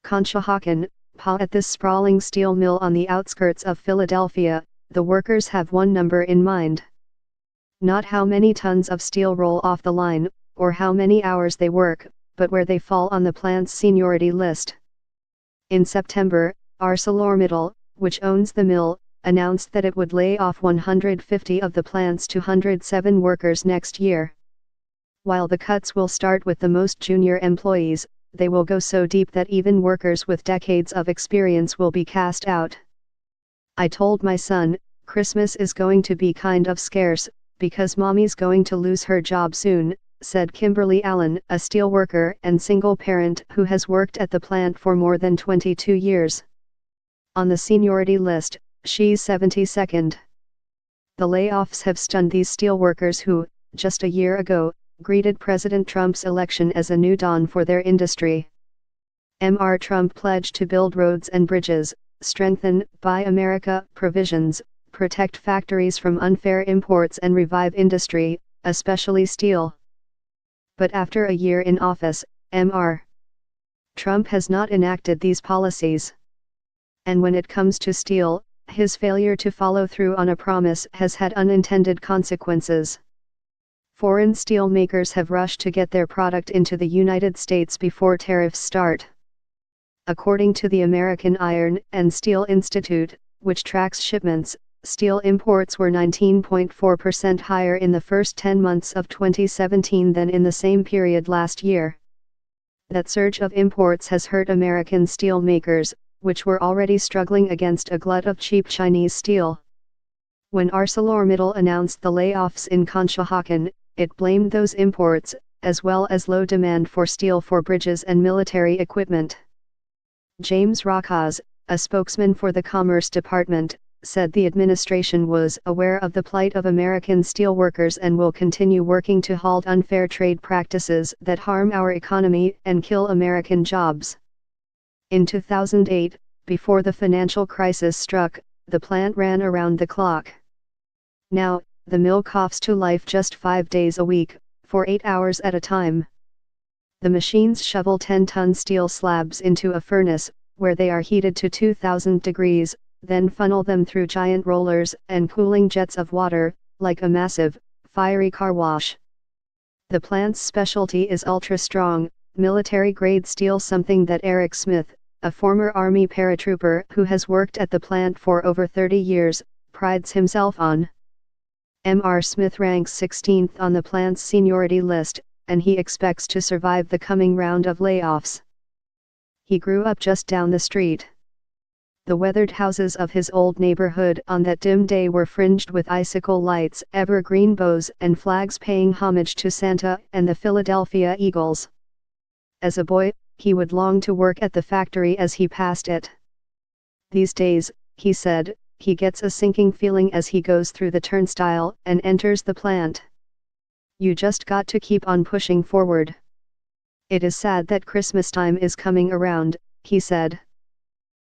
Conshohocken, PA. At this sprawling steel mill on the outskirts of Philadelphia, the workers have one number in mind. Not how many tons of steel roll off the line, or how many hours they work, but where they fall on the plant's seniority list. In September, ArcelorMittal, which owns the mill, announced that it would lay off 150 of the plant's 207 workers next year. While the cuts will start with the most junior employees, they will go so deep that even workers with decades of experience will be cast out. I told my son, Christmas is going to be kind of scarce, because mommy's going to lose her job soon, said Kimberly Allen, a steelworker and single parent who has worked at the plant for more than 22 years. On the seniority list, she's 72nd. The layoffs have stunned these steelworkers who, just a year ago, greeted President Trump's election as a new dawn for their industry. Mr. Trump pledged to build roads and bridges, strengthen Buy America provisions, protect factories from unfair imports and revive industry, especially steel. But after a year in office, Mr. Trump has not enacted these policies. And when it comes to steel, his failure to follow through on a promise has had unintended consequences. Foreign steel makers have rushed to get their product into the United States before tariffs start. According to the American Iron and Steel Institute, which tracks shipments, steel imports were 19.4% higher in the first 10 months of 2017 than in the same period last year. That surge of imports has hurt American steel makers, which were already struggling against a glut of cheap Chinese steel. When ArcelorMittal announced the layoffs in Conshohocken, it blamed those imports, as well as low demand for steel for bridges and military equipment. James Rockhaus, a spokesman for the Commerce Department, said the administration was aware of the plight of American steelworkers and will continue working to halt unfair trade practices that harm our economy and kill American jobs. In 2008, before the financial crisis struck, the plant ran around the clock. Now, the mill coughs to life just 5 days a week, for 8 hours at a time. The machines shovel 10-ton steel slabs into a furnace, where they are heated to 2,000 degrees, then funnel them through giant rollers and cooling jets of water, like a massive, fiery car wash. The plant's specialty is ultra-strong, military-grade steel, something that Eric Smith, a former Army paratrooper who has worked at the plant for over 30 years, prides himself on. Mr. Smith ranks 16th on the plant's seniority list, and he expects to survive the coming round of layoffs. He grew up just down the street. The weathered houses of his old neighborhood on that dim day were fringed with icicle lights, evergreen bows and flags paying homage to Santa and the Philadelphia Eagles. As a boy, he would long to work at the factory as he passed it. These days, he said, he gets a sinking feeling as he goes through the turnstile and enters the plant. You just got to keep on pushing forward. It is sad that Christmas time is coming around, he said.